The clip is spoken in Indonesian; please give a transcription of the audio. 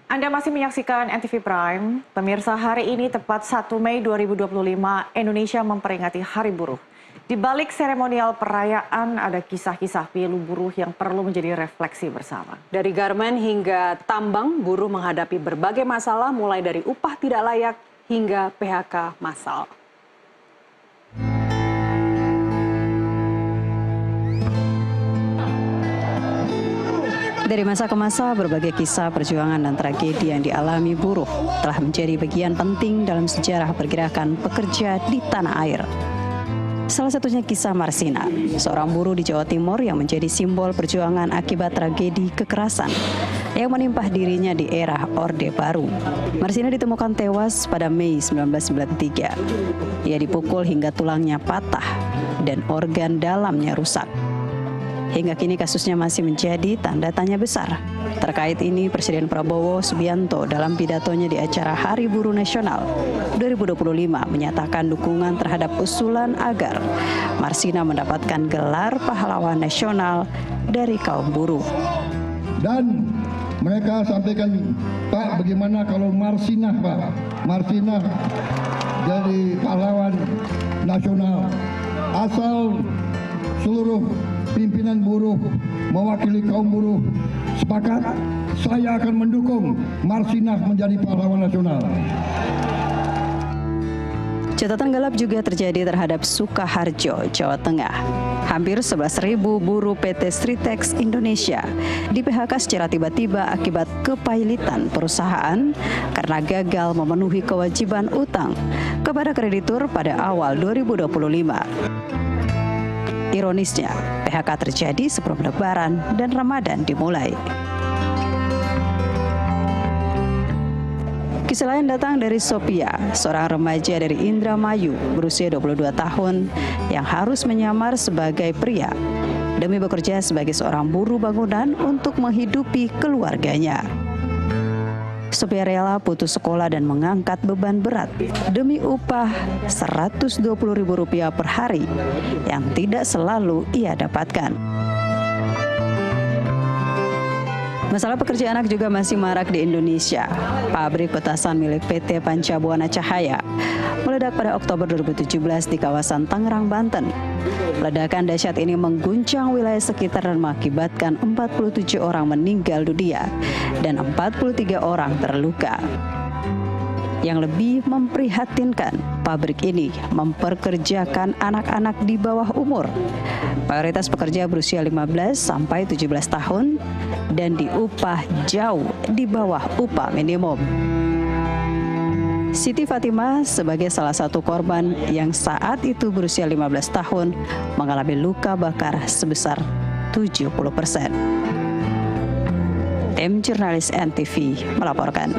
Anda masih menyaksikan NTV Prime. Pemirsa, hari ini tepat 1 Mei 2025, Indonesia memperingati Hari Buruh. Di balik seremonial perayaan ada kisah-kisah pilu buruh yang perlu menjadi refleksi bersama. Dari garmen hingga tambang, buruh menghadapi berbagai masalah mulai dari upah tidak layak hingga PHK massal. Dari masa ke masa, berbagai kisah perjuangan dan tragedi yang dialami buruh telah menjadi bagian penting dalam sejarah pergerakan pekerja di tanah air. Salah satunya kisah Marsina, seorang buruh di Jawa Timur yang menjadi simbol perjuangan akibat tragedi kekerasan yang menimpa dirinya di era Orde Baru. Marsina ditemukan tewas pada Mei 1993. Ia dipukul hingga tulangnya patah dan organ dalamnya rusak. Hingga kini kasusnya masih menjadi tanda tanya besar. Terkait ini, Presiden Prabowo Subianto dalam pidatonya di acara Hari Buruh Nasional 2025 menyatakan dukungan terhadap usulan agar Marsina mendapatkan gelar pahlawan nasional dari kaum buruh. Dan mereka sampaikan, Pak, bagaimana kalau Marsina, Pak? Marsina jadi pahlawan nasional. Asal seluruh pimpinan buruh mewakili kaum buruh sepakat, saya akan mendukung Marsina menjadi pahlawan nasional. Catatan gelap juga terjadi terhadap Sukaharjo, Jawa Tengah. Hampir 11.000 buruh PT Sritex Indonesia di PHK secara tiba-tiba akibat kepailitan perusahaan karena gagal memenuhi kewajiban utang kepada kreditur pada awal 2025. Ironisnya, PHK terjadi sebelum Lebaran dan Ramadan dimulai. Kisah lain datang dari Sophia, seorang remaja dari Indramayu berusia 22 tahun yang harus menyamar sebagai pria demi bekerja sebagai seorang buruh bangunan untuk menghidupi keluarganya. Sophia rela putus sekolah dan mengangkat beban berat demi upah Rp120.000 per hari yang tidak selalu ia dapatkan. Masalah pekerja anak juga masih marak di Indonesia. Pabrik petasan milik PT Pancabuana Cahaya meledak pada Oktober 2017 di kawasan Tangerang, Banten. Ledakan dahsyat ini mengguncang wilayah sekitar dan mengakibatkan 47 orang meninggal dunia dan 43 orang terluka. Yang lebih memprihatinkan, pabrik ini memperkerjakan anak-anak di bawah umur. Mayoritas pekerja berusia 15 sampai 17 tahun dan diupah jauh di bawah upah minimum. Siti Fatimah sebagai salah satu korban yang saat itu berusia 15 tahun mengalami luka bakar sebesar 70%. Tim jurnalis NTV melaporkan.